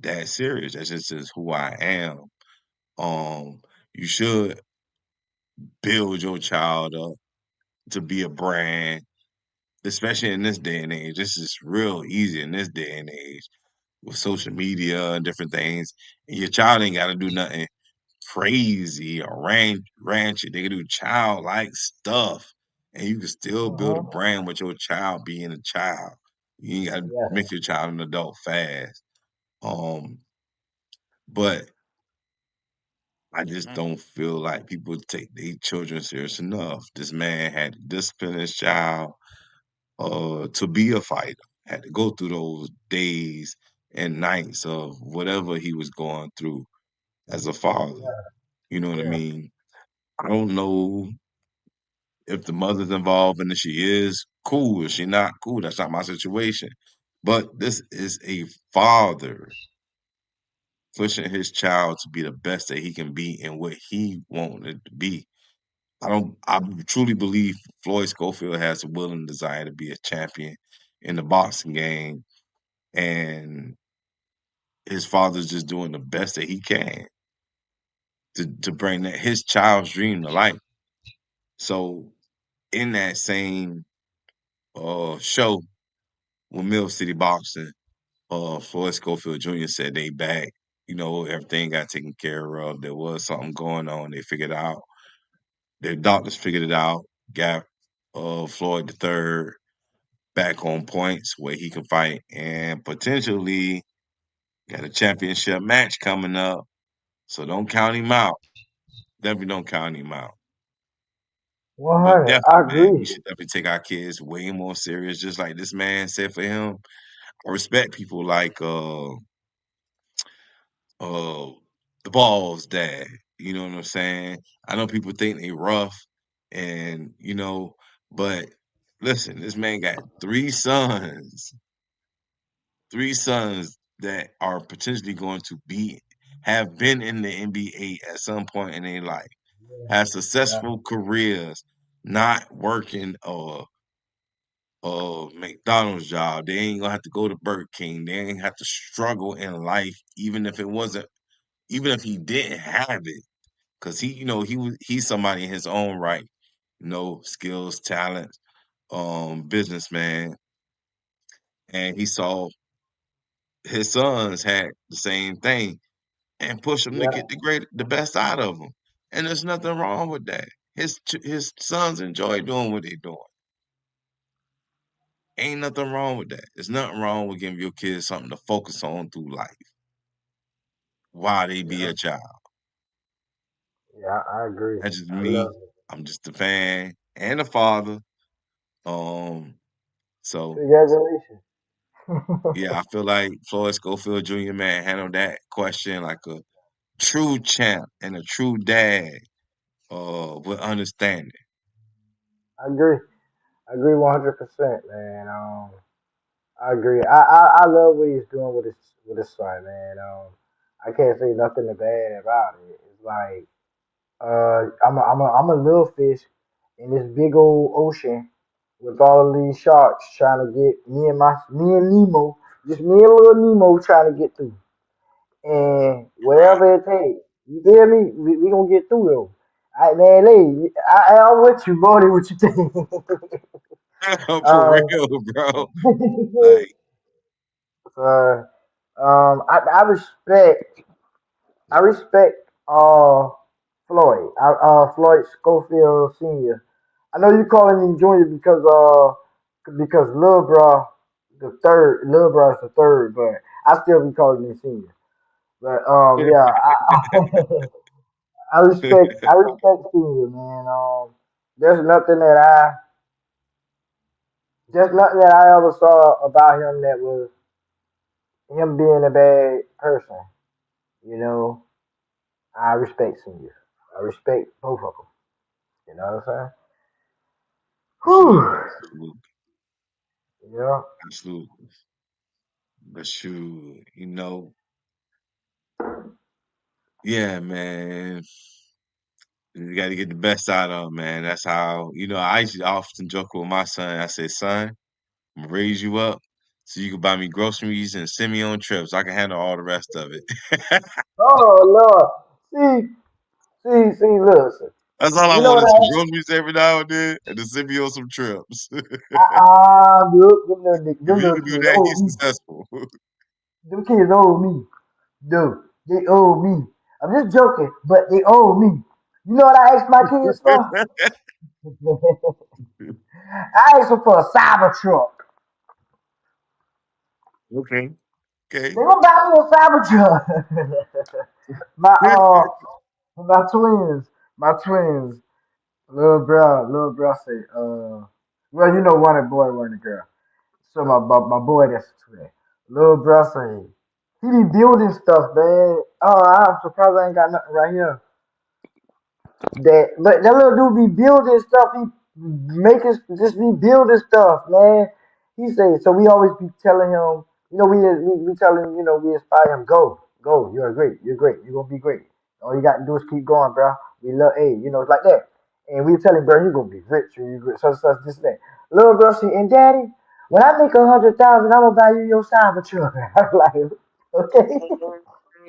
that serious. That's just who I am. Um, you should build your child up to be a brand, especially in this day and age. This is real easy in this day and age with social media and different things. And your child ain't got to do nothing crazy or rancid. They can do childlike stuff, and you can still build a Uh-huh. brand with your child being a child. You ain't got to Yes, make your child an adult fast. Um, but I just don't feel like people take their children serious enough. This man had to discipline his child to be a fighter. Had to go through those days and nights of whatever he was going through as a father. yeah, You know what I yeah, mean? I don't know if the mother's involved and if she is, cool. If she not, cool. That's not my situation. But this is a father pushing his child to be the best that he can be and what he wanted to be. I truly believe Floyd Schofield has a will and desire to be a champion in the boxing game. And his father's just doing the best that he can to bring that his child's dream to life. So in that same show with Mill City Boxing, Floyd Schofield Jr. said they back. Everything got taken care of. There was something going on. They figured out. Their doctors figured it out. Got Floyd the third back on points where he can fight and potentially got a championship match coming up. So don't count him out. Definitely don't count him out. But 100. I definitely, man, we agree. should definitely take our kids way more serious. Just like this man said for him, I respect people like uh the balls dad. You know what I'm saying? I know people think they rough and but listen, this man got three sons that are potentially going to have been in the NBA at some point in their life, Yeah, have yeah, successful careers, not working McDonald's job. They ain't gonna have to go to Burger King. They ain't have to struggle in life, even if he didn't have it, because he's somebody in his own right, skills, talent. businessman, and he saw his sons had the same thing and push him to Yeah, get the best out of them. And there's nothing wrong with that. His sons enjoy doing what they're doing. Ain't nothing wrong with that. There's nothing wrong with giving your kids something to focus on through life while they be yeah, a child. yeah. I agree. That's just I love me. I'm just a fan and a father. Um, it. so Congratulations. yeah, I feel like Floyd Schofield Jr. man handled that question like a true champ and a true dad, with understanding. I agree. I agree 100%, man. I agree. I love what he's doing with his son, man. I can't say nothing bad about it. It's like I'm a little fish in this big old ocean with all of these sharks trying to get me and Nemo, just me and little Nemo trying to get through. And Right. whatever it takes, you feel me? We gonna get through though. I man, hey, I'm with you, Morty. What you think? For um, real, bro. Like, uh, I respect Floyd. Floyd Schofield Senior. I know you calling him Junior because Lil Bro Lil Bro is the third, but I still be calling him Senior. But yeah, I respect Senior, man. There's nothing that I there's nothing that I ever saw about him that was him being a bad person. You know, I respect Senior. I respect both of them. You know what I'm saying? absolutely, Whew. absolutely, Yeah. absolutely. But shoot, yeah, man. You got to get the best out of 'em, man. That's how, I used to often joke with my son. I said, son, I'm gonna raise you up so you can buy me groceries and send me on trips. I can handle all the rest of it. Oh Lord. See, listen. That's all I You know want what is some groceries every now and then and to send me on some trips. look, If them you little can do kids that, owe he's me. successful. Them kids owe me. No, they owe me. I'm just joking, but they owe me. You know what I asked my kids for? I asked them for a cyber truck. Okay. They Okay. gonna buy me a cyber truck. my my twins. Little bro say, well, you know, one a boy, one a girl. So my boy that's a twin. Little bro say, he be building stuff, man. Oh, I'm surprised I ain't got nothing right here. That little dude be building stuff. He making just be building stuff, man. He say so. We always be telling him, we tell him, we inspire him. Go. You're great. You're great. You're gonna be great. All you got to do is keep going, bro. We love, hey, it's like that. And we tell him, bro, you're gonna be rich. You great. So this that. Little girl say, and daddy, when I make 100,000, I'm gonna buy you your cyber truck. I'm like, okay.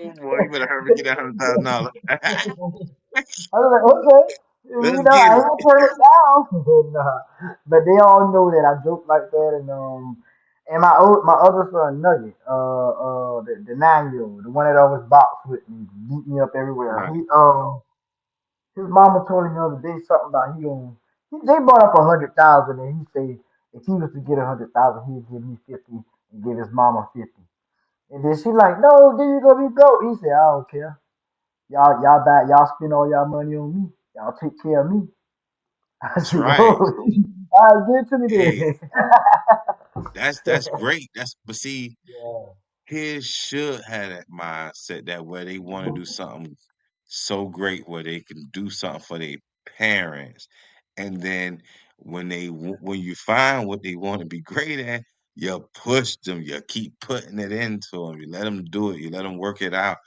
Oh boy, you better hurry and get that $100,000. I was like, okay, Let's get I ain't it. gonna turn it down. Nah. But they all know that I joke like that, and my other son Nugget, the 9-year old, the one that always box with me, beat me up everywhere. Right. His mama told him the other day something about they bought up 100,000, and he said if he was to get 100,000, he'd give me 50 and give his mama 50. And then she like, no, then you gonna be broke. He said, I don't care. Y'all spend all y'all money on me. Y'all take care of me. I That's said, right. oh, all right, give it to me Hey, then. that's great. But see, Yeah. kids should have that mindset that where they want to do something so great where they can do something for their parents, and then when you find what they want to be great at, you push them, you keep putting it into them, you let them do it, you let them work it out,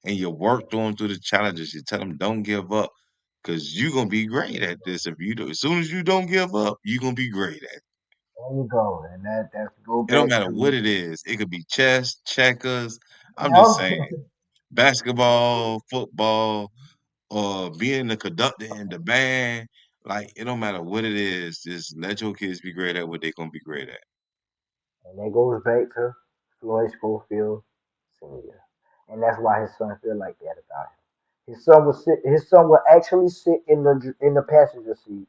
and you work them through the challenges. You tell them don't give up because you're gonna be great at this. If you do, as soon as you don't give up, you're gonna be great at it. There you go. And that's go It don't back matter what to it is. It could be chess, checkers. I'm just yep. saying, basketball, football, or being the conductor in the band. Like it don't matter what it is, just let your kids be great at what they're gonna be great at. And that goes back to Floyd Schofield Senior, and that's why his son feel like that about him. His son will sit. His son will actually sit in the passenger seat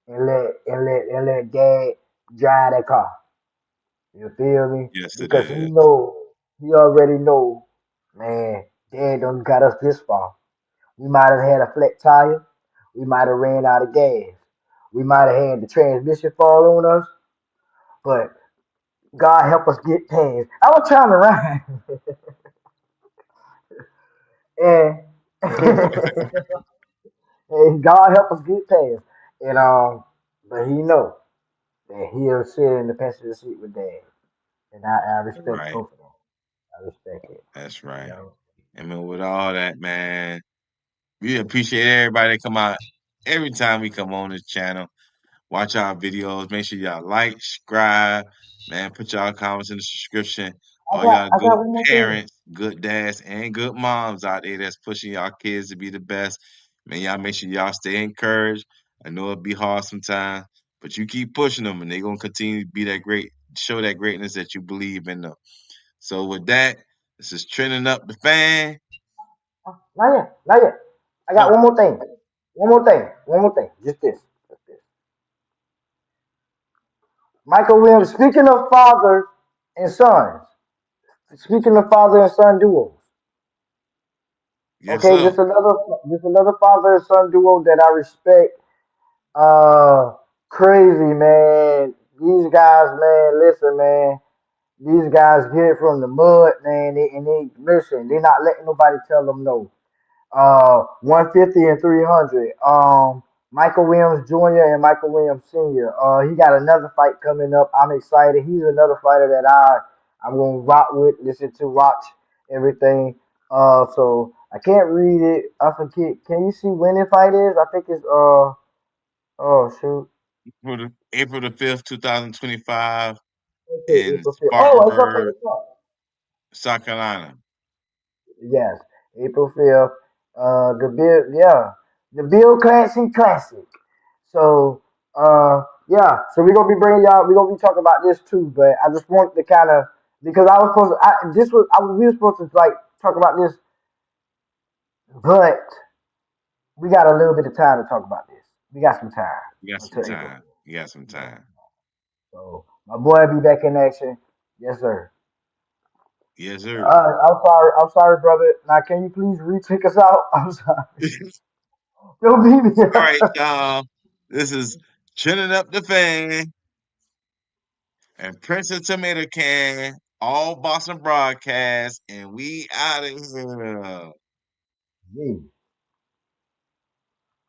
and let dad drive that car. You feel me? Yes, it Because is. he already know, man, dad done got us this far. We might have had a flat tire. We might have ran out of gas. We might have had the transmission fall on us. But God help us get past. I was trying to rhyme. and, and God help us get past. And but he know that he'll sit in the passenger seat with dad. And I respect Right. both of them. I respect it. That's You right. know. I mean, with all that, man, we appreciate everybody that come out every time we come on this channel. Watch our videos. Make sure y'all like, subscribe, man. Put y'all comments in the subscription. All y'all I good got one more thing. parents, good dads, and good moms out there that's pushing y'all kids to be the best. Man, y'all make sure y'all stay encouraged. I know it'll be hard sometimes, but you keep pushing them, and they're gonna continue to be that great, show that greatness that you believe in them. So with that, this is trending up the fan. Not yet. Not yet. I got Oh, one more thing. One more thing. One more thing. Just this. Just this. Michael Williams, speaking of fathers and sons, speaking of father and son duos. yes, Okay, sir. just another father and son duo that I respect. Crazy man. These guys, man, listen, man. These guys get it from the mud, man. And they listen. They're not letting nobody tell them no. 150 and 300. Michael Williams Jr. and Michael Williams Sr. He got another fight coming up. I'm excited. He's another fighter that I'm gonna rock with, listen to, watch everything. So I can't read it. I forget. Can you see when the fight is? I think it's oh shoot. April the 5th, 2025 Okay, in April 5th. Oh, it's up on Spartanburg, the top. South Carolina. Yes, April 5th. Yeah, the Bill Clancy Classic. So, yeah, so we're gonna be bringing y'all. We're gonna be talking about this too. But I just want to kind of because I was supposed to. We were supposed to like talk about this, but we got a little bit of time to talk about this. We got some time You got some until April. time. You got some We got time. some time. So my boy be back in action. Yes, sir. Yes, sir. I'm sorry. I'm sorry, brother. Now, can you please retake us out? I'm sorry. Don't beat me. All right, y'all. This is Trending Up the Fan and Prince of Tomato Can, all Boston broadcast, and we out of here. Me.